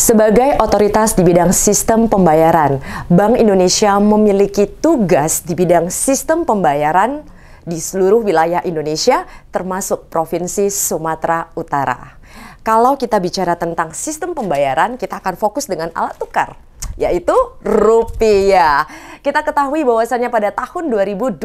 Sebagai otoritas di bidang sistem pembayaran, Bank Indonesia memiliki tugas di bidang sistem pembayaran di seluruh wilayah Indonesia, termasuk Provinsi Sumatera Utara. Kalau kita bicara tentang sistem pembayaran, kita akan fokus dengan alat tukar, yaitu rupiah. Kita ketahui bahwasannya pada tahun 2022,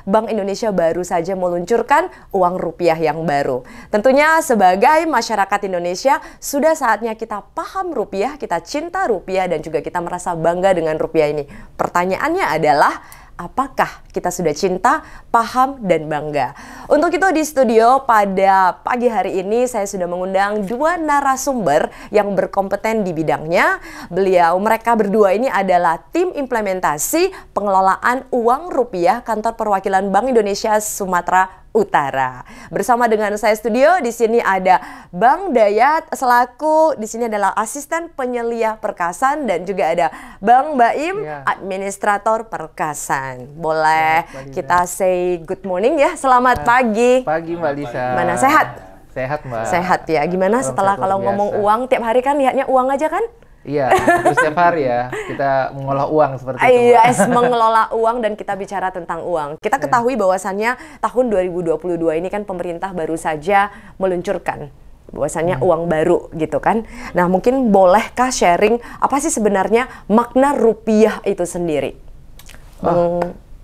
Bank Indonesia baru saja meluncurkan uang rupiah yang baru. Tentunya sebagai masyarakat Indonesia, sudah saatnya kita paham rupiah, kita cinta rupiah, dan juga kita merasa bangga dengan rupiah ini. Pertanyaannya adalah, apakah kita sudah cinta, paham, dan bangga? Untuk itu di studio pada pagi hari ini saya sudah mengundang dua narasumber yang berkompeten di bidangnya. Mereka berdua ini adalah tim implementasi pengelolaan uang rupiah Kantor Perwakilan Bank Indonesia Sumatera Utara. Bersama dengan saya studio di sini ada Bang Dayat selaku di sini adalah asisten penyelia perkasan, dan juga ada Bang Baim, administrator perkasan. Boleh kita say good morning ya. Selamat pagi. Pagi Mbak Lisa. Mana, sehat? Sehat Mbak. Sehat ya. Gimana setelah kalau ngomong uang tiap hari kan lihatnya uang aja kan? Iya, terus setiap hari ya kita mengolah uang seperti itu. Iya, mengelola uang dan kita bicara tentang uang. Kita ketahui bahwasannya tahun 2022 ini kan pemerintah baru saja meluncurkan bahwasannya uang baru gitu kan. Nah, mungkin bolehkah sharing apa sih sebenarnya makna rupiah itu sendiri?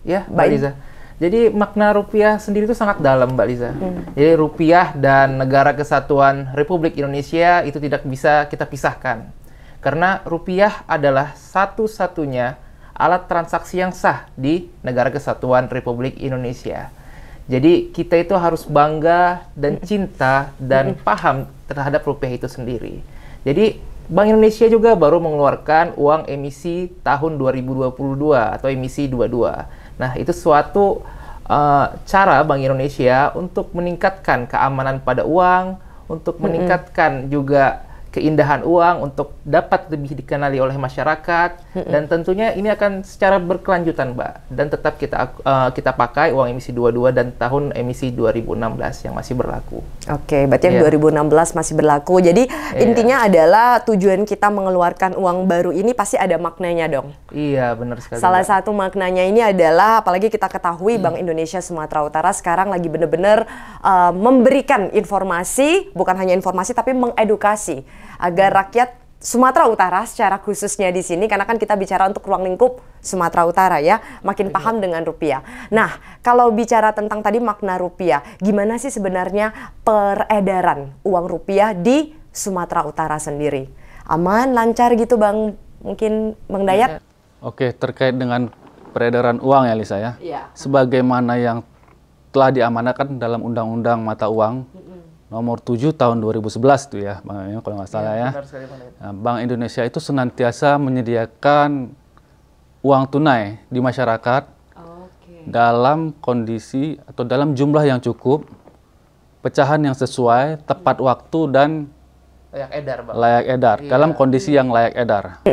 Ya, Mbak Liza. Jadi makna rupiah sendiri itu sangat dalam, Mbak Liza. Jadi rupiah dan Negara Kesatuan Republik Indonesia itu tidak bisa kita pisahkan. Karena rupiah adalah satu-satunya alat transaksi yang sah di Negara Kesatuan Republik Indonesia. Jadi kita itu harus bangga dan cinta dan paham terhadap rupiah itu sendiri. Jadi Bank Indonesia juga baru mengeluarkan uang emisi tahun 2022 atau emisi 22. Nah, itu suatu cara Bank Indonesia untuk meningkatkan keamanan pada uang, untuk meningkatkan juga keindahan uang untuk dapat lebih dikenali oleh masyarakat, dan tentunya ini akan secara berkelanjutan, Mbak, dan tetap kita pakai uang emisi 22 dan tahun emisi 2016 yang masih berlaku. Oke, berarti yang 2016 masih berlaku. Jadi intinya adalah tujuan kita mengeluarkan uang baru ini pasti ada maknanya dong. Iya, benar sekali. Salah satu maknanya ini adalah, apalagi kita ketahui Bank Indonesia Sumatera Utara sekarang lagi benar-benar memberikan informasi, bukan hanya informasi tapi mengedukasi agar rakyat Sumatera Utara secara khususnya di sini, karena kan kita bicara untuk ruang lingkup Sumatera Utara ya, makin paham dengan rupiah. Nah, kalau bicara tentang tadi makna rupiah, gimana sih sebenarnya peredaran uang rupiah di Sumatera Utara sendiri? Aman, lancar gitu Bang, mungkin Bang Dayat? Oke, terkait dengan peredaran uang ya Lisa ya. Sebagaimana yang telah diamanatkan dalam Undang-Undang Mata Uang Nomor 7 tahun 2011 itu ya, Bang, kalau nggak salah ya. Nah, Bank Indonesia itu senantiasa menyediakan uang tunai di masyarakat dalam kondisi atau dalam jumlah yang cukup, pecahan yang sesuai, tepat waktu, dan layak edar, Bang. Layak edar, dalam kondisi yang layak edar.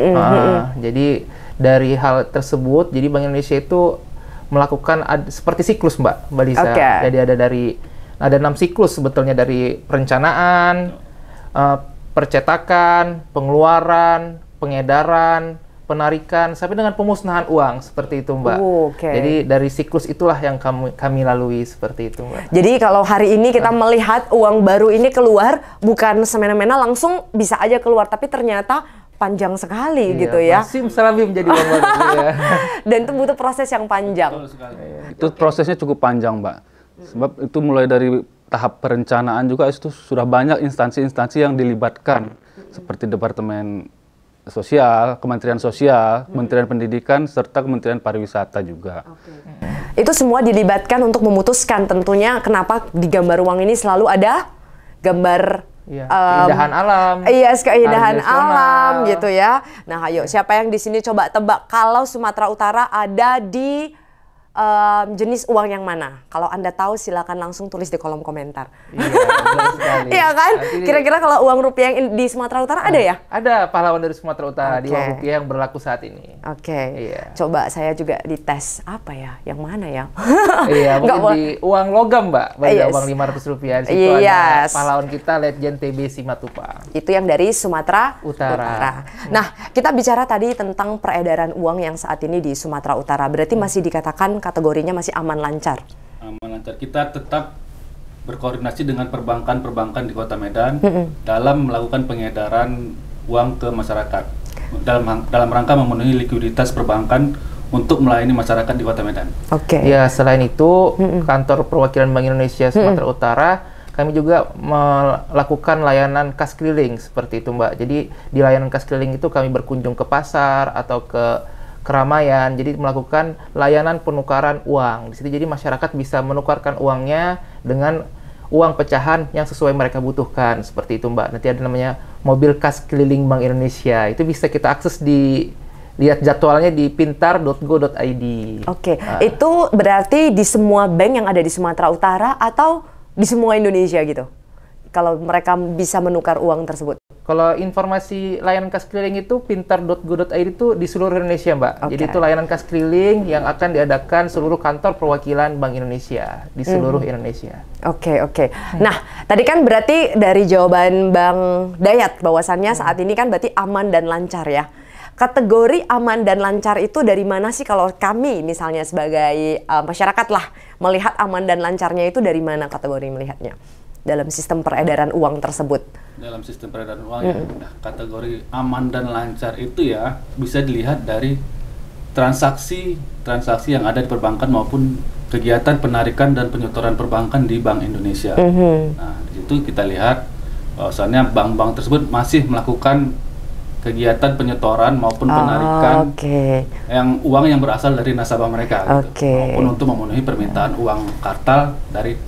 Jadi dari hal tersebut, jadi Bank Indonesia itu melakukan seperti siklus, Mbak Lisa. Jadi ada 6 siklus sebetulnya, dari perencanaan, percetakan, pengeluaran, pengedaran, penarikan, sampai dengan pemusnahan uang, seperti itu Mbak. Jadi dari siklus itulah yang kami lalui seperti itu Mbak. Jadi kalau hari ini kita melihat uang baru ini keluar, bukan semena-mena langsung bisa aja keluar, tapi ternyata panjang sekali gitu ya. Masih salabim menjadi uang baru. Dan itu butuh proses yang panjang. Itu prosesnya cukup panjang Mbak. Sebab itu mulai dari tahap perencanaan juga itu sudah banyak instansi-instansi yang dilibatkan, seperti Departemen Sosial, Kementerian Sosial, Kementerian Pendidikan, serta Kementerian Pariwisata juga. Itu semua dilibatkan untuk memutuskan tentunya kenapa di gambar uang ini selalu ada gambar keindahan alam. Iya, keindahan alam gitu ya. Nah, ayo siapa yang di sini coba tebak kalau Sumatera Utara ada di jenis uang yang mana? Kalau Anda tahu silakan langsung tulis di kolom komentar. Iya, betul sekali. Iya kan? Kira-kira kalau uang rupiah yang di Sumatera Utara ada ya? Ada pahlawan dari Sumatera Utara di uang rupiah yang berlaku saat ini. Oke. Iya. Coba saya juga dites apa ya? Yang mana ya? Iya, mungkin di uang logam, Mbak. Bagi uang Rp500. Di situ ada pahlawan kita Letjen TB Simatupang. Itu yang dari Sumatera Utara. Nah, kita bicara tadi tentang peredaran uang yang saat ini di Sumatera Utara. Berarti masih dikatakan kategorinya masih aman lancar. Aman lancar. Kita tetap berkoordinasi dengan perbankan-perbankan di Kota Medan dalam melakukan pengedaran uang ke masyarakat dalam rangka memenuhi likuiditas perbankan untuk melayani masyarakat di Kota Medan. Oke. Ya, selain itu kantor perwakilan Bank Indonesia Sumatera Utara kami juga melakukan layanan kas keliling seperti itu, Mbak. Jadi di layanan kas keliling itu kami berkunjung ke pasar atau ke keramaian, jadi melakukan layanan penukaran uang. Di situ jadi masyarakat bisa menukarkan uangnya dengan uang pecahan yang sesuai mereka butuhkan, seperti itu, Mbak. Nanti ada namanya mobil kas keliling Bank Indonesia. Itu bisa kita akses lihat jadwalnya di pintar.go.id. Oke. Itu berarti di semua bank yang ada di Sumatera Utara atau di semua Indonesia gitu? Kalau mereka bisa menukar uang tersebut. Kalau informasi layanan kas keliling itu pintar.go.id itu di seluruh Indonesia, Mbak. Jadi itu layanan kas keliling yang akan diadakan seluruh kantor perwakilan Bank Indonesia di seluruh Indonesia. Oke. Nah, tadi kan berarti dari jawaban Bang Dayat bahwasannya saat ini kan berarti aman dan lancar ya. Kategori aman dan lancar itu dari mana sih kalau kami misalnya sebagai masyarakat lah melihat aman dan lancarnya itu dari mana kategori melihatnya? Dalam sistem peredaran uang tersebut. Dalam sistem peredaran uang ya, kategori aman dan lancar itu ya bisa dilihat dari transaksi yang ada di perbankan maupun kegiatan penarikan dan penyetoran perbankan di Bank Indonesia. Nah, di situ kita lihat bahwasannya bank-bank tersebut masih melakukan kegiatan penyetoran maupun penarikan yang uang yang berasal dari nasabah mereka gitu. Maupun untuk memenuhi permintaan uang kartal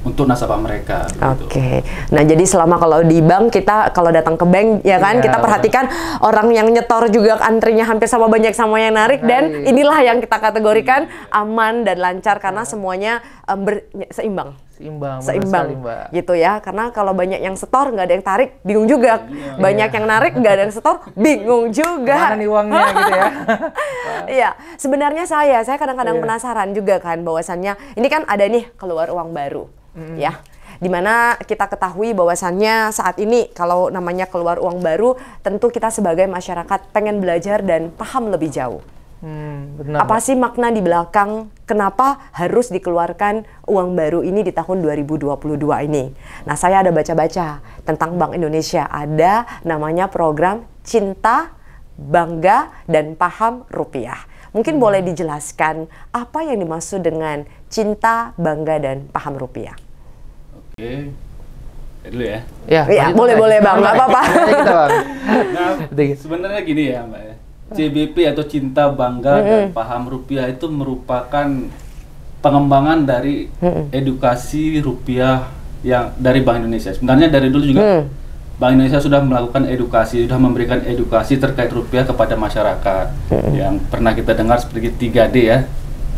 untuk nasabah mereka gitu. Nah, jadi selama kalau di bank kita kalau datang ke bank ya kan kita perhatikan orang yang nyetor juga antrinya hampir sama banyak sama yang narik dan inilah yang kita kategorikan aman dan lancar karena semuanya seimbang gitu ya, karena kalau banyak yang setor nggak ada yang tarik bingung juga, banyak yang narik nggak ada yang setor bingung juga. Mana nih uangnya gitu ya. Iya, sebenarnya saya kadang-kadang penasaran juga kan bahwasannya ini kan ada nih keluar uang baru ya, dimana kita ketahui bahwasannya saat ini kalau namanya keluar uang baru tentu kita sebagai masyarakat pengen belajar dan paham lebih jauh. Benar, apa sih makna di belakang kenapa harus dikeluarkan uang baru ini di tahun 2022 ini? Nah, saya ada baca-baca tentang Bank Indonesia, ada namanya program Cinta, Bangga, dan Paham Rupiah. Mungkin boleh dijelaskan apa yang dimaksud dengan Cinta, Bangga, dan Paham Rupiah? Oke, dulu ya. Ya, boleh Bang, nggak apa-apa. Nah, sebenarnya gini ya Mbak ya. CBP atau Cinta, Bangga, dan Paham Rupiah itu merupakan pengembangan dari edukasi rupiah yang dari Bank Indonesia. Sebenarnya dari dulu juga Bank Indonesia sudah melakukan edukasi, sudah memberikan edukasi terkait rupiah kepada masyarakat. Yang pernah kita dengar seperti 3D ya,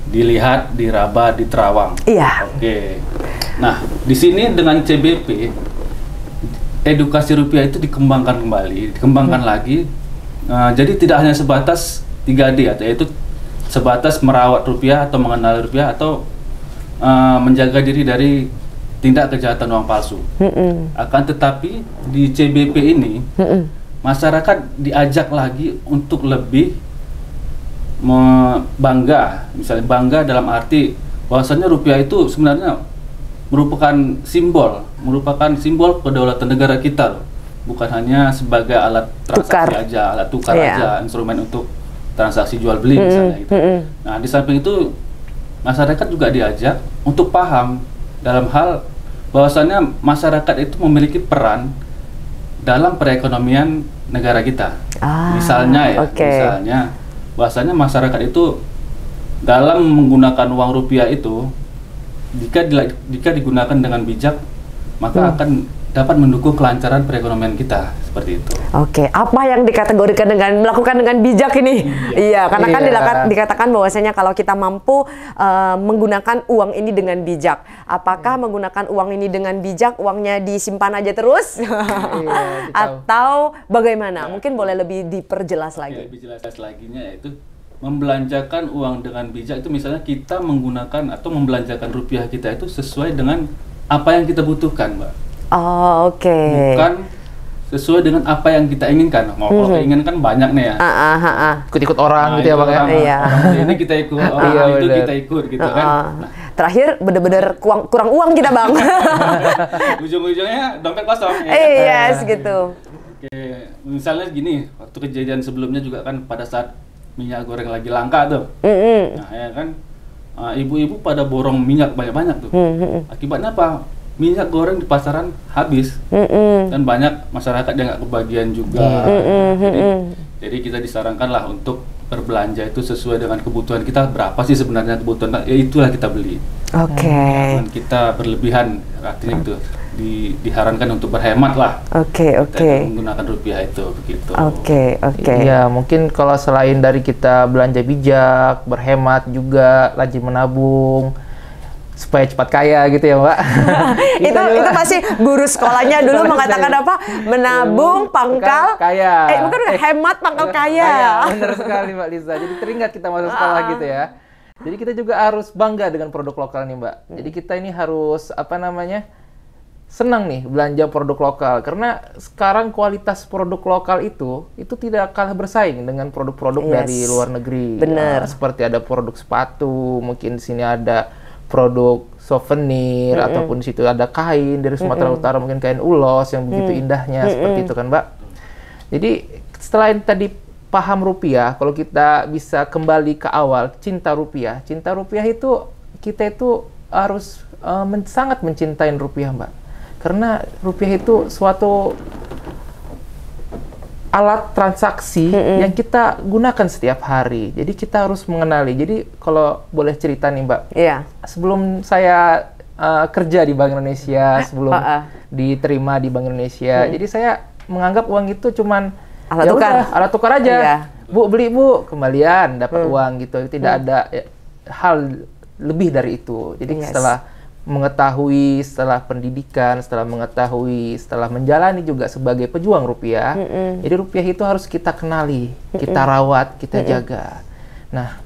dilihat, diraba, diterawang. Iya. Oke. Nah, di sini dengan CBP edukasi rupiah itu dikembangkan lagi. Jadi tidak hanya sebatas 3D yaitu sebatas merawat rupiah atau mengenal rupiah atau menjaga diri dari tindak kejahatan uang palsu. Akan tetapi di CBP ini masyarakat diajak lagi untuk lebih bangga, misalnya bangga dalam arti bahwasannya rupiah itu sebenarnya merupakan simbol kedaulatan negara kita loh. Bukan hanya sebagai alat transaksi alat tukar aja, instrumen untuk transaksi jual beli misalnya gitu. Nah, di samping itu masyarakat juga diajak untuk paham dalam hal bahwasannya masyarakat itu memiliki peran dalam perekonomian negara kita. Misalnya bahwasannya masyarakat itu dalam menggunakan uang rupiah itu jika digunakan dengan bijak maka akan dapat mendukung kelancaran perekonomian kita seperti itu. Oke, apa yang dikategorikan dengan melakukan dengan bijak ini? Iya, karena kan dikatakan bahwasanya kalau kita mampu menggunakan uang ini dengan bijak. Apakah menggunakan uang ini dengan bijak, uangnya disimpan aja terus? Atau bagaimana? Mungkin boleh lebih diperjelas lagi. Lebih jelas laginya yaitu membelanjakan uang dengan bijak itu misalnya kita menggunakan atau membelanjakan rupiah kita itu sesuai dengan apa yang kita butuhkan, Mbak. Oh, oke. Bukan sesuai dengan apa yang kita inginkan. Kalau keinginan kan banyak nih ya. Ikut-ikut orang gitu ya Bang ya. Iya. Ini kita ikut, orang itu kita ikut gitu kan. Nah, terakhir bener-bener kurang uang kita Bang. Ujung-ujungnya dompet kosong. Yes, gitu. Oke, misalnya gini, waktu kejadian sebelumnya juga kan pada saat minyak goreng lagi langka tuh. Nah, ya kan ibu-ibu pada borong minyak banyak-banyak tuh. Akibatnya apa? Minyak goreng di pasaran habis dan banyak masyarakat yang nggak kebagian juga. Jadi kita disarankan lah untuk berbelanja itu sesuai dengan kebutuhan kita. Berapa sih sebenarnya kebutuhan? Ya itulah kita beli. Oke. Jangan kita berlebihan, artinya itu disarankan untuk berhemat lah. Oke. Menggunakan rupiah itu begitu. Oke. Ya mungkin kalau selain dari kita belanja bijak, berhemat juga, rajin menabung supaya cepat kaya gitu ya Mbak. itu pasti guru sekolahnya dulu mengatakan apa? Menabung pangkal kaya. Bukan hemat pangkal kaya. Benar sekali Mbak Liza. Jadi teringat kita masuk sekolah gitu ya. Jadi kita juga harus bangga dengan produk lokal nih Mbak. Jadi kita ini harus senang nih belanja produk lokal karena sekarang kualitas produk lokal itu tidak kalah bersaing dengan produk-produk dari luar negeri. Benar. Seperti ada produk sepatu, mungkin di sini ada produk souvenir ataupun di situ ada kain dari Sumatera Utara, mungkin kain ulos yang begitu indahnya seperti itu kan Mbak. Jadi setelah tadi paham rupiah, kalau kita bisa kembali ke awal cinta rupiah itu kita itu harus sangat mencintai rupiah Mbak, karena rupiah itu suatu alat transaksi yang kita gunakan setiap hari. Jadi kita harus mengenali. Jadi kalau boleh cerita nih Mbak, sebelum saya kerja di Bank Indonesia, sebelum diterima di Bank Indonesia, jadi saya menganggap uang itu cuman alat tukar aja. Bu, beli Bu, kembalian dapat uang gitu. Tidak ada hal lebih dari itu. Jadi setelah mengetahui, setelah pendidikan, setelah menjalani juga sebagai pejuang rupiah, jadi rupiah itu harus kita kenali, kita rawat, kita jaga. Nah,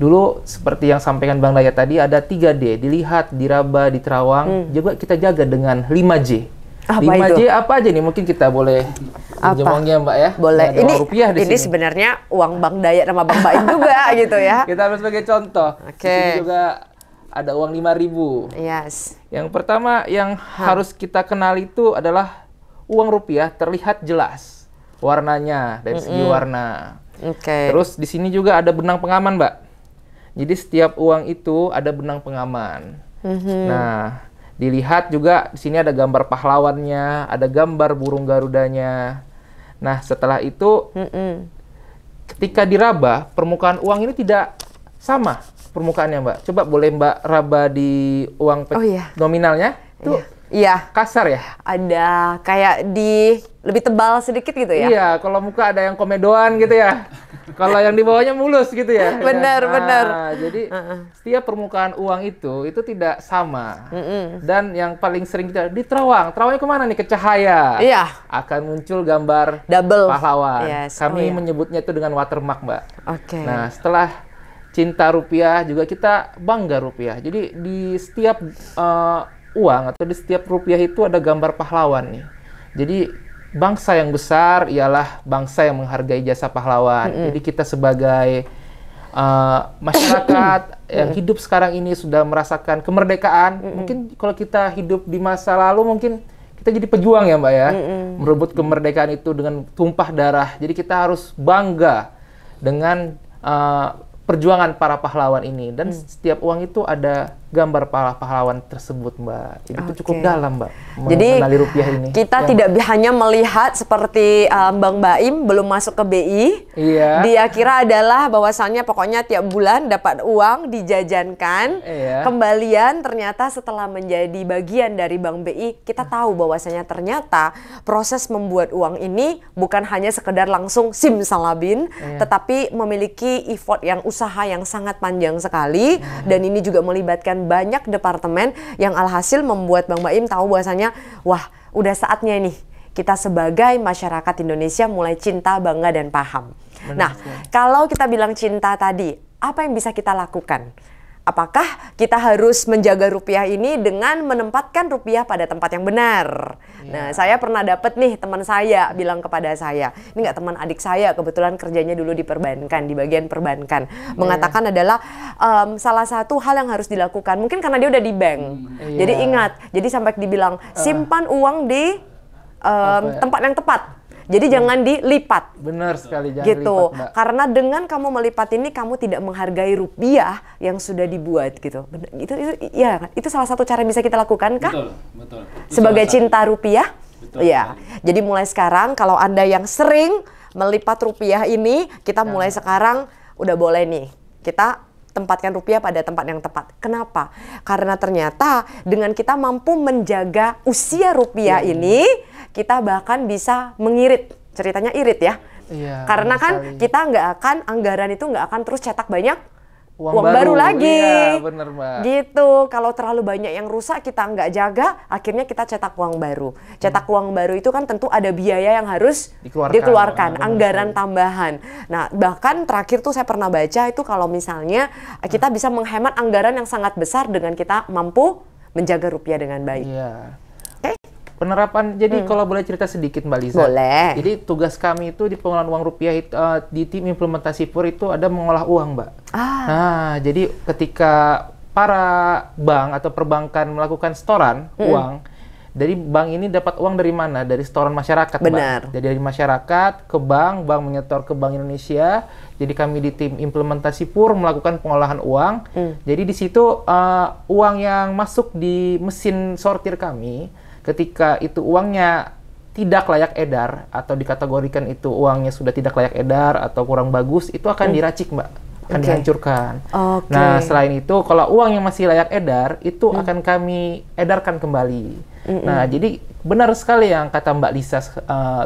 dulu seperti yang sampaikan Bang Dayat tadi, ada 3D, dilihat, diraba, diterawang, juga kita jaga dengan 5J. 5J apa aja nih? Mungkin kita boleh pinjamnya Mbak ya? Boleh. Ini sini. sebenarnya uang Bang Dayat sama Bang Baim juga gitu ya. Kita ambil sebagai contoh. Di sini juga ada uang 5.000. Yes. Yang pertama yang harus kita kenal itu adalah uang rupiah terlihat jelas warnanya dari segi warna. Terus di sini juga ada benang pengaman, Mbak. Jadi setiap uang itu ada benang pengaman. Nah, dilihat juga di sini ada gambar pahlawannya, ada gambar burung garudanya. Nah, setelah itu ketika diraba, permukaan uang ini tidak sama permukaannya Mbak. Coba boleh Mbak raba di uang nominalnya itu kasar ya? Ada kayak lebih tebal sedikit gitu ya? Iya, kalau muka ada yang komedoan gitu ya. Kalau yang di bawahnya mulus gitu ya. Benar. Jadi setiap permukaan uang itu tidak sama. Dan yang paling sering kita diterawang. Terawangnya kemana nih? Ke cahaya. Iya. Akan muncul gambar double pahlawan. Kami menyebutnya itu dengan watermark, Mbak. Nah, setelah cinta rupiah juga kita bangga rupiah. Jadi di setiap uang atau di setiap rupiah itu ada gambar pahlawan nih. Jadi bangsa yang besar ialah bangsa yang menghargai jasa pahlawan. Jadi kita sebagai masyarakat yang hidup sekarang ini sudah merasakan kemerdekaan. Mungkin kalau kita hidup di masa lalu mungkin kita jadi pejuang ya Mbak ya. Merebut kemerdekaan itu dengan tumpah darah. Jadi kita harus bangga dengan perjuangan para pahlawan ini. Dan setiap uang itu ada gambar pahlawan tersebut, Mbak. Jadi itu cukup Oke. dalam, Mbak, Jadi mengenali rupiah ini. kita Ya. tidak hanya melihat seperti Bang Baim belum masuk ke BI, Iya. dia kira adalah bahwasannya pokoknya tiap bulan dapat uang dijajankan, Iya. kembalian ternyata setelah menjadi bagian dari Bank BI, kita tahu bahwasanya ternyata proses membuat uang ini bukan hanya sekedar langsung simsalabim, tetapi memiliki effort yang usaha yang sangat panjang sekali, dan ini juga melibatkan banyak departemen yang alhasil membuat Bang Baim tahu bahwasanya wah udah saatnya nih kita sebagai masyarakat Indonesia mulai cinta, bangga, dan paham. Nah, kalau kita bilang cinta tadi, apa yang bisa kita lakukan? Apakah kita harus menjaga rupiah ini dengan menempatkan rupiah pada tempat yang benar? Nah, saya pernah dapat nih teman saya bilang kepada saya, ini nggak teman adik saya, kebetulan kerjanya dulu di perbankan, di bagian perbankan, mengatakan adalah salah satu hal yang harus dilakukan, mungkin karena dia udah di bank. Jadi ingat, jadi sampai dibilang simpan uang di tempat yang tepat. Jadi jangan dilipat. Benar sekali, jangan Gitu. lipat, Mbak. Karena dengan kamu melipat ini kamu tidak menghargai rupiah yang sudah dibuat gitu. Itu ya, itu salah satu cara yang bisa kita lakukan kah? Betul, betul. Itu Sebagai salah satu. cinta rupiah? Betul Ya. Jadi mulai sekarang kalau Anda yang sering melipat rupiah ini, kita mulai sekarang udah boleh nih. Kita tempatkan rupiah pada tempat yang tepat. Kenapa? Karena ternyata dengan kita mampu menjaga usia rupiah ini, kita bahkan bisa mengirit. Ceritanya irit ya. Iya, Karena benar kan sekali. kita nggak akan, anggaran itu nggak akan terus cetak banyak Uang baru baru. lagi. Iya, benar, Mbak. Gitu. Kalau terlalu banyak yang rusak kita nggak jaga, akhirnya kita cetak uang baru. Cetak uang baru itu kan tentu ada biaya yang harus dikeluarkan, Benar anggaran tambahan. Nah, bahkan terakhir tuh saya pernah baca itu kalau misalnya kita bisa menghemat anggaran yang sangat besar dengan kita mampu menjaga rupiah dengan baik. Iya. Oke? Penerapan, jadi kalau boleh cerita sedikit, Mbak Liza. Boleh. Jadi tugas kami itu di pengelolaan uang rupiah itu, di tim implementasi PUR itu ada mengolah uang, Mbak. Nah, jadi ketika para bank atau perbankan melakukan setoran uang, dari bank ini dapat uang dari mana? Dari setoran masyarakat, Benar. Mbak. Jadi dari masyarakat ke bank menyetor ke Bank Indonesia. Jadi kami di tim implementasi PUR melakukan pengolahan uang. Jadi di situ uang yang masuk di mesin sortir kami, ketika itu uangnya tidak layak edar atau dikategorikan itu uangnya sudah tidak layak edar atau kurang bagus, itu akan diracik, Mbak, akan dihancurkan. Oke. Nah, selain itu kalau uang yang masih layak edar itu akan kami edarkan kembali. Nah, jadi benar sekali yang kata Mbak Lisa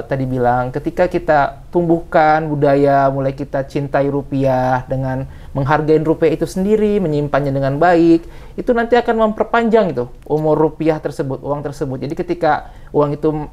tadi bilang, ketika kita tumbuhkan budaya, mulai kita cintai rupiah dengan menghargai rupiah itu sendiri, menyimpannya dengan baik, itu nanti akan memperpanjang itu umur rupiah tersebut, uang tersebut. Jadi ketika uang itu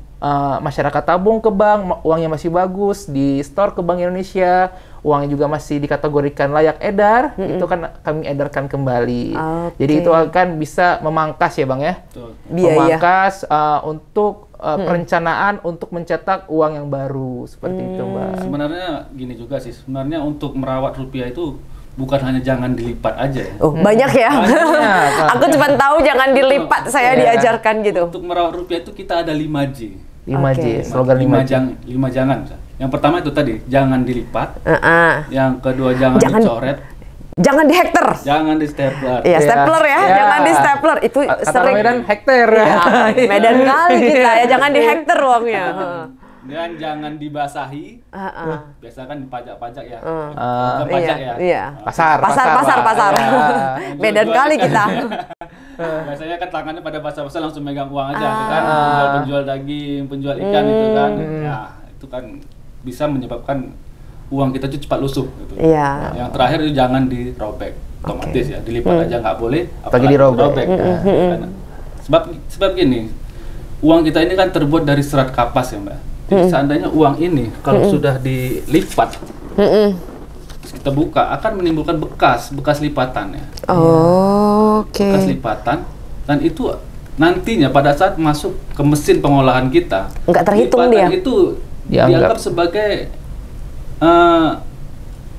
masyarakat tabung ke bank, uangnya masih bagus, di store ke Bank Indonesia, uangnya juga masih dikategorikan layak edar, itu kan kami edarkan kembali. Jadi itu akan bisa memangkas ya, Bang ya? Betul. Biaya. Memangkas untuk perencanaan untuk mencetak uang yang baru, seperti itu, Mbak. Sebenarnya gini juga sih, sebenarnya untuk merawat rupiah itu bukan hanya jangan dilipat aja ya. Oh, banyak ya. Banyak. Aku cuma tahu jangan dilipat, saya Iya. diajarkan gitu. Untuk merawat rupiah itu kita ada 5J. 5J, Oke. slogan 5J. Lima jangan. Yang pertama itu tadi, jangan dilipat. Yang kedua, jangan dicoret. Jangan di hektar. Jangan di stapler. Iya, stapler ya. Iya. Jangan di stapler. Itu Kata sering. Medan, hektar. Ya, Medan kali kita ya. Jangan di hektar uangnya. Dan jangan dibasahi. Biasa kan dipajak-pajak ya. Bukan Iya, pajak ya. iya. Pasar. Pasar. Ya. Medan kali kita. Biasanya kan tangannya pada pasar-pasar langsung megang uang aja, gitu kan. Penjual daging, penjual ikan itu kan. Ya, itu kan bisa menyebabkan uang kita itu cepat lusuh gitu. Iya. Yang terakhir itu jangan dirobek. Otomatis ya, dilipat aja nggak boleh, Apalagi dirobek. Kan. Sebab gini, uang kita ini kan terbuat dari serat kapas ya, Mbak. Jadi seandainya uang ini kalau sudah dilipat, terus kita buka akan menimbulkan bekas lipatan ya. Oke. Bekas lipatan, dan itu nantinya pada saat masuk ke mesin pengolahan kita, Nggak terhitung lipatan dia. itu Dianggap. dianggap sebagai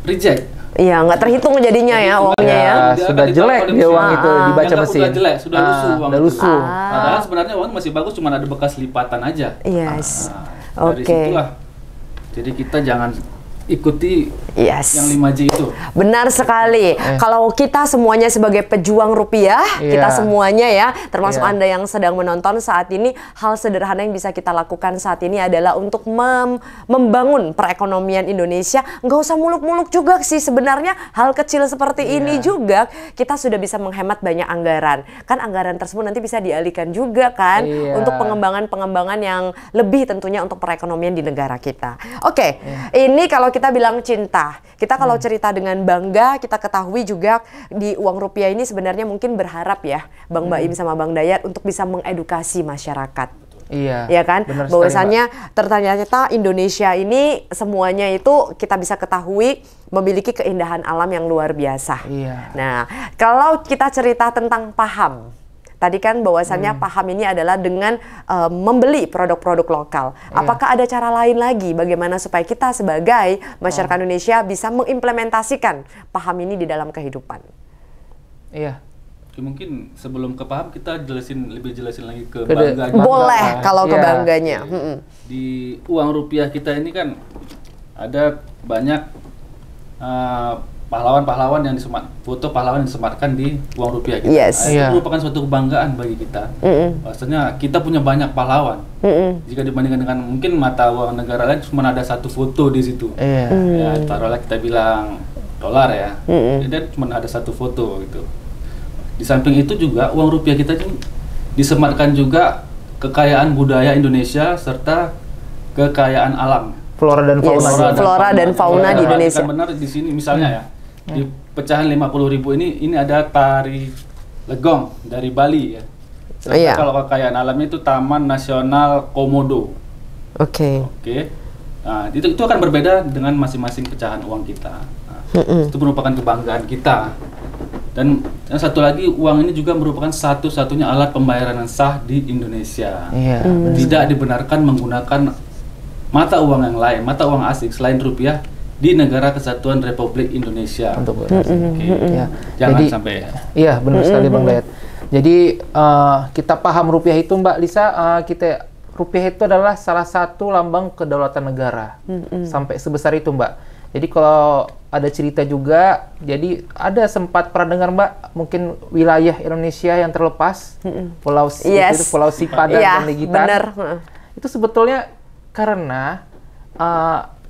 reject. Iya, nggak terhitung jadinya ya uangnya ya. Dia Sudah akan jelek ditaruh dia di uang mesin. itu dibaca Dianggap mesin. Sudah jelek, sudah lusuh uang. Udah itu. lusuh. Padahal sebenarnya uang masih bagus, cuma ada bekas lipatan aja. Yes. Dari Oke. situlah. Jadi kita jangan ikuti Yes. yang 5J itu. Benar sekali. Kalau kita semuanya sebagai pejuang rupiah, kita semuanya ya, termasuk Anda yang sedang menonton saat ini, hal sederhana yang bisa kita lakukan saat ini adalah untuk membangun perekonomian Indonesia. Nggak usah muluk-muluk juga sih sebenarnya, hal kecil seperti ini juga kita sudah bisa menghemat banyak anggaran. Kan anggaran tersebut nanti bisa dialihkan juga kan untuk pengembangan-pengembangan yang lebih tentunya untuk perekonomian di negara kita. Oke, ini kalau kita bilang cinta. Kita kalau cerita dengan bangga, kita ketahui juga di uang rupiah ini sebenarnya mungkin berharap ya, Bang Baim sama Bang Dayat untuk bisa mengedukasi masyarakat. Iya. Ya kan? Bahwasannya ternyata Indonesia ini semuanya itu kita bisa ketahui memiliki keindahan alam yang luar biasa. Iya. Nah, kalau kita cerita tentang paham, tadi kan bahwasannya paham ini adalah dengan membeli produk-produk lokal. Apakah ada cara lain lagi bagaimana supaya kita sebagai masyarakat Indonesia bisa mengimplementasikan paham ini di dalam kehidupan? Iya. Mungkin sebelum ke paham kita lebih jelasin lagi ke bangga. Boleh kalau ke bangganya. Di uang rupiah kita ini kan ada banyak pahlawan-pahlawan yang foto pahlawan yang disematkan di uang rupiah kita. Yes. Itu merupakan suatu kebanggaan bagi kita. Maksudnya kita punya banyak pahlawan. Jika dibandingkan dengan mungkin mata uang negara lain cuma ada satu foto di situ. Ya, taruhlah kita bilang dolar ya. Dan cuma ada satu foto gitu. Di samping itu juga uang rupiah kita disematkan juga kekayaan budaya Indonesia serta kekayaan alam. Flora dan fauna. Flora dan fauna di Indonesia. Benar di sini misalnya ya. Di pecahan 50.000 ini ada tari legong dari Bali ya. Kalau kekayaan alamnya itu Taman Nasional Komodo. Oke. Nah, itu akan berbeda dengan masing-masing pecahan uang kita. Nah, itu merupakan kebanggaan kita. Dan yang satu lagi, uang ini juga merupakan satu-satunya alat pembayaran yang sah di Indonesia. Tidak dibenarkan menggunakan mata uang yang lain, mata uang asing selain rupiah di negara kesatuan Republik Indonesia. Untuk Jangan sampai. Iya, benar sekali Bang Dayat. Jadi kita paham rupiah itu Mbak Lisa, rupiah itu adalah salah satu lambang kedaulatan negara. Sampai sebesar itu Mbak. Jadi kalau ada cerita juga, jadi ada sempat pernah dengar Mbak, mungkin wilayah Indonesia yang terlepas, Pulau Sipadan dan Legitan. Itu sebetulnya karena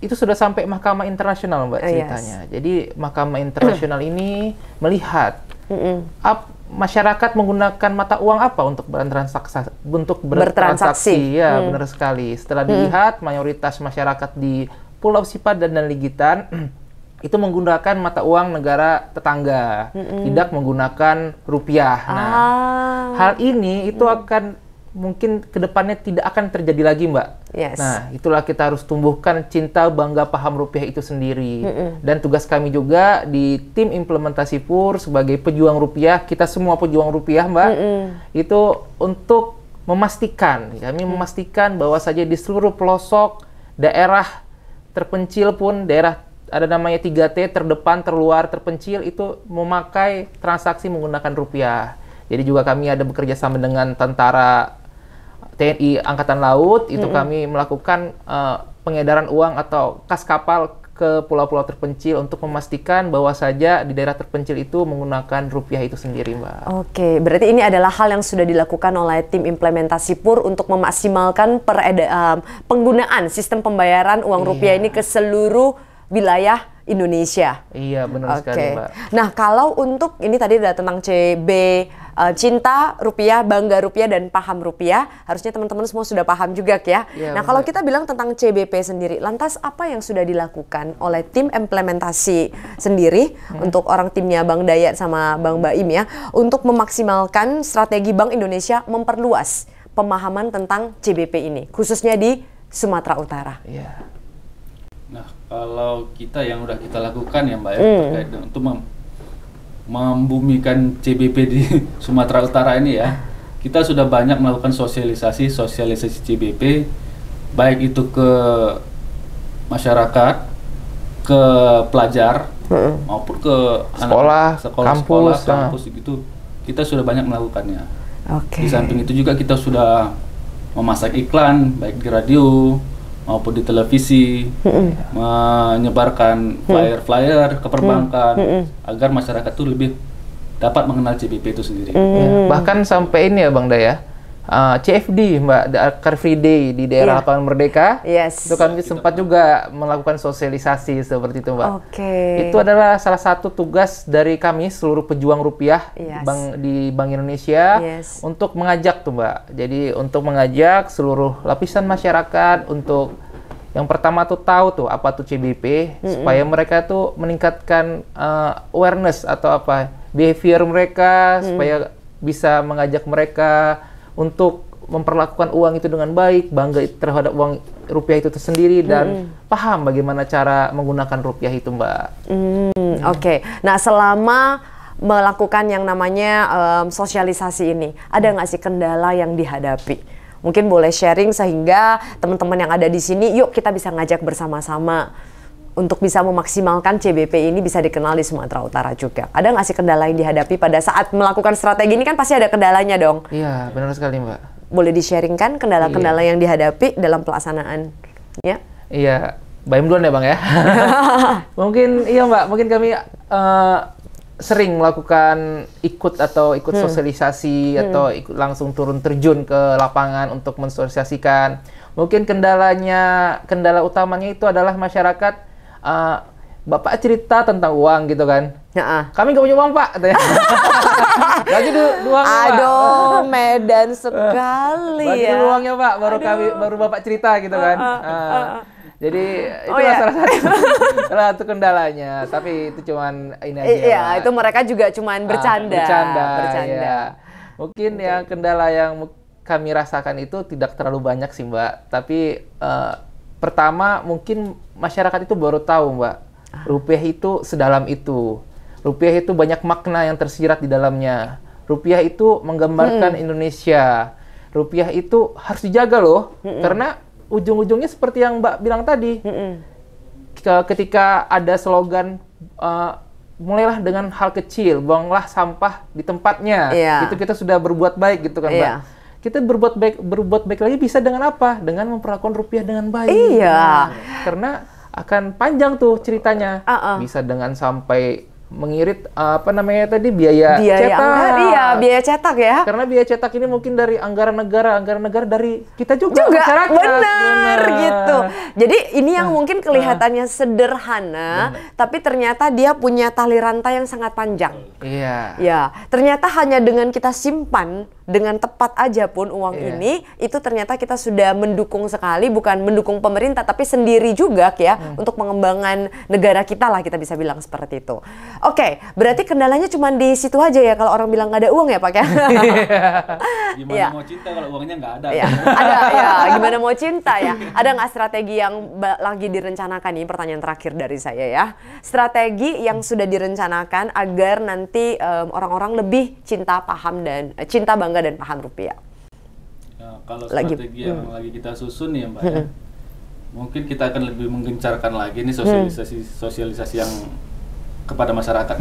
itu sudah sampai Mahkamah Internasional Mbak ceritanya. Jadi Mahkamah Internasional ini melihat masyarakat menggunakan mata uang apa untuk bertransaksi. Ya, benar sekali. Setelah dilihat mayoritas masyarakat di Pulau Sipadan dan Legitan itu menggunakan mata uang negara tetangga, tidak menggunakan rupiah. Nah, hal ini itu akan mungkin kedepannya tidak akan terjadi lagi Mbak. Nah, itulah kita harus tumbuhkan cinta bangga paham rupiah itu sendiri. Dan tugas kami juga di tim implementasi PUR sebagai pejuang rupiah, kita semua pejuang rupiah Mbak, itu untuk memastikan, kami memastikan bahwa saja di seluruh pelosok daerah terpencil pun, daerah ada namanya 3T, terdepan, terluar, terpencil, itu memakai transaksi menggunakan rupiah. Jadi juga kami ada bekerja sama dengan tentara TNI Angkatan Laut, itu kami melakukan pengedaran uang atau kas kapal ke pulau-pulau terpencil untuk memastikan bahwa saja di daerah terpencil itu menggunakan rupiah itu sendiri, Mbak. Oke, berarti ini adalah hal yang sudah dilakukan oleh tim implementasi PUR untuk memaksimalkan penggunaan sistem pembayaran uang rupiah ini ke seluruh wilayah Indonesia. Iya, benar sekali, Mbak. Nah, kalau untuk ini tadi ada tentang CB, cinta rupiah, bangga rupiah, dan paham rupiah, harusnya teman-teman semua sudah paham juga ya. Nah, kalau kita bilang tentang CBP sendiri, lantas apa yang sudah dilakukan oleh tim implementasi sendiri untuk orang timnya Bang Dayat sama Bang Baim ya, untuk memaksimalkan strategi Bank Indonesia memperluas pemahaman tentang CBP ini, khususnya di Sumatera Utara. Nah, kalau kita yang udah kita lakukan ya Mbak ya, terkait untuk membumikan CBP di Sumatera Utara ini ya, kita sudah banyak melakukan sosialisasi CBP, baik itu ke masyarakat, ke pelajar, maupun ke sekolah, kampus gitu. Kita sudah banyak melakukannya. Di samping itu juga kita sudah memasang iklan baik di radio maupun di televisi, menyebarkan flyer-flyer ke perbankan agar masyarakat tuh lebih dapat mengenal CBP itu sendiri. Ya, bahkan sampai ini ya Bang Daya, CFD Mbak, Car Free Day di daerah Lapangan Merdeka, itu kami sempat juga melakukan sosialisasi seperti itu Mbak. Itu adalah salah satu tugas dari kami seluruh pejuang rupiah di Bank Indonesia untuk mengajak tuh Mbak. Jadi untuk mengajak seluruh lapisan masyarakat untuk yang pertama tuh tahu tuh apa tuh CBP, supaya mereka tuh meningkatkan awareness atau apa behavior mereka, supaya bisa mengajak mereka untuk memperlakukan uang itu dengan baik, bangga terhadap uang rupiah itu tersendiri, dan paham bagaimana cara menggunakan rupiah itu Mbak. Nah selama melakukan yang namanya sosialisasi ini, ada nggak sih kendala yang dihadapi? Mungkin boleh sharing sehingga teman-teman yang ada di sini, yuk kita bisa ngajak bersama-sama untuk bisa memaksimalkan CBP ini bisa dikenal di Sumatera Utara juga. Ada nggak sih kendala yang dihadapi pada saat melakukan strategi ini? Kan pasti ada kendalanya dong. Iya, benar sekali Mbak. Boleh di-sharingkan kendala-kendala yang dihadapi dalam pelaksanaan? Iya, Baim duluan ya Bang ya. Mungkin iya Mbak, mungkin kami sering melakukan ikut sosialisasi atau ikut langsung turun terjun ke lapangan untuk mensosialisasikan. Mungkin kendala utamanya itu adalah masyarakat, Bapak cerita tentang uang gitu kan. Kami nggak punya uang Pak. Bagi uangnya Pak. Aduh, Medan sekali bagi ya. Bagi uangnya Pak, baru Bapak cerita gitu kan. Jadi itu salah satu kendalanya, tapi itu cuman ini aja. Iya, itu mereka juga cuman bercanda. Ya. Mungkin yang kendala yang kami rasakan itu tidak terlalu banyak sih Mbak, tapi pertama mungkin masyarakat itu baru tahu Mbak, rupiah itu sedalam itu. Rupiah itu banyak makna yang tersirat di dalamnya. Rupiah itu menggambarkan Indonesia. Rupiah itu harus dijaga loh, karena ujung-ujungnya seperti yang Mbak bilang tadi, ketika ada slogan mulailah dengan hal kecil, buanglah sampah di tempatnya, itu kita sudah berbuat baik gitu kan Mbak. Kita berbuat baik lagi bisa dengan apa? Dengan memperlakukan rupiah dengan baik. Karena akan panjang tuh ceritanya, bisa dengan sampai mengirit biaya cetak. Biaya cetak ya. Karena biaya cetak ini mungkin dari anggaran negara dari kita juga masyarakat. Benar gitu. Jadi ini yang mungkin kelihatannya sederhana, tapi ternyata dia punya tali rantai yang sangat panjang. Ya, ternyata hanya dengan kita simpan dengan tepat aja pun uang ini, itu ternyata kita sudah mendukung sekali, bukan mendukung pemerintah, tapi sendiri juga ya, untuk pengembangan negara kita lah, kita bisa bilang seperti itu. Oke, berarti kendalanya cuma di situ aja ya, kalau orang bilang nggak ada uang ya Pak ya? Gimana mau cinta kalau uangnya nggak ada? Ada ya, gimana mau cinta ya? Ada nggak strategi yang lagi direncanakan, ini pertanyaan terakhir dari saya ya. Strategi yang sudah direncanakan agar nanti orang-orang lebih cinta bangga dan paham rupiah. Kalau strategi yang lagi kita susun ya Mbak ya, mungkin kita akan lebih menggencarkan lagi nih sosialisasi yang kepada masyarakat,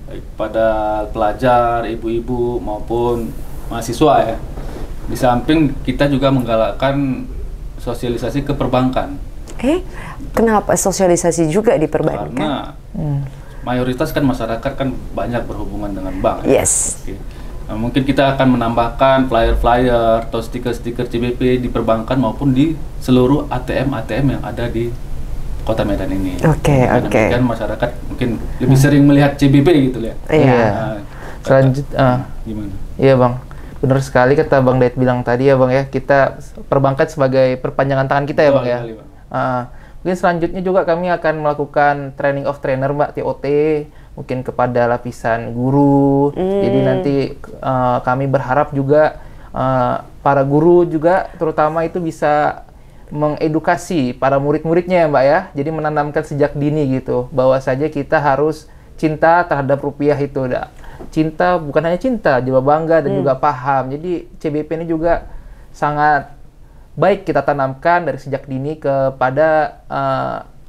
baik pada pelajar, ibu-ibu maupun mahasiswa ya. Di samping kita juga menggalakkan sosialisasi ke perbankan. Kenapa sosialisasi juga di perbankan? Karena mayoritas kan masyarakat kan banyak berhubungan dengan bank. Nah, mungkin kita akan menambahkan flyer-flyer atau stiker-stiker CBP di perbankan maupun di seluruh ATM yang ada di Kota Medan ini. Demikian masyarakat mungkin lebih sering melihat CBP gitu ya. Selanjutnya gimana? Iya Bang, benar sekali kata Bang Dayat bilang tadi ya Bang ya, kita perbankan sebagai perpanjangan tangan kita ya Bang ya. Mungkin selanjutnya juga kami akan melakukan training of trainer Mbak, TOT, mungkin kepada lapisan guru. Jadi nanti kami berharap juga para guru juga terutama itu bisa mengedukasi para murid-muridnya ya Mbak ya. Jadi menanamkan sejak dini gitu, bahwa saja kita harus cinta terhadap rupiah itu. Cinta bukan hanya cinta, juga bangga dan juga paham. Jadi CBP ini juga sangat baik kita tanamkan dari sejak dini kepada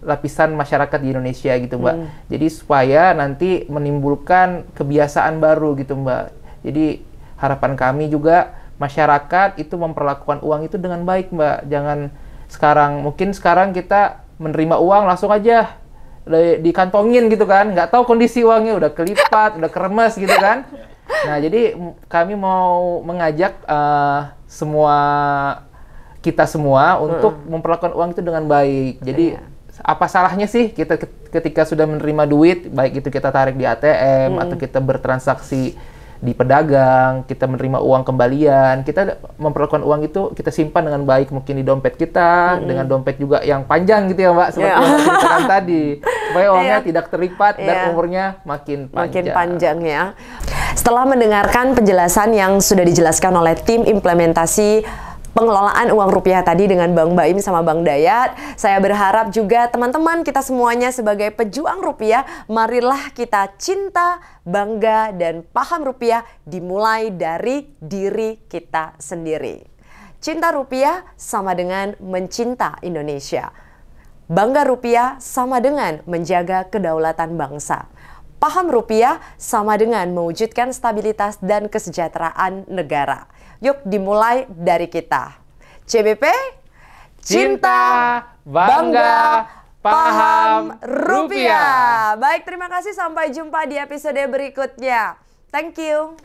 lapisan masyarakat di Indonesia gitu Mbak. Jadi supaya nanti menimbulkan kebiasaan baru gitu Mbak. Jadi harapan kami juga masyarakat itu memperlakukan uang itu dengan baik Mbak. Jangan Mungkin sekarang kita menerima uang langsung aja dikantongin gitu kan, nggak tahu kondisi uangnya udah kelipat, udah keremes gitu kan. Nah, jadi kami mau mengajak kita semua untuk memperlakukan uang itu dengan baik. Jadi apa salahnya sih kita ketika sudah menerima duit, baik itu kita tarik di ATM atau kita bertransaksi di pedagang, kita menerima uang kembalian, kita memperlakukan uang itu kita simpan dengan baik, mungkin di dompet kita, dengan dompet juga yang panjang gitu ya Mbak, seperti yang Mbak ceritakan tadi, supaya uangnya tidak terlipat dan umurnya makin panjang. Makin panjang ya. Setelah mendengarkan penjelasan yang sudah dijelaskan oleh tim implementasi pengelolaan uang rupiah tadi dengan Bang Baim sama Bang Dayat, saya berharap juga teman-teman kita semuanya sebagai pejuang rupiah, marilah kita cinta, bangga, dan paham rupiah dimulai dari diri kita sendiri. Cinta rupiah sama dengan mencinta Indonesia. Bangga rupiah sama dengan menjaga kedaulatan bangsa. Paham rupiah sama dengan mewujudkan stabilitas dan kesejahteraan negara. Yuk dimulai dari kita. CBP, cinta, bangga, paham rupiah. Baik, terima kasih. Sampai jumpa di episode berikutnya. Thank you.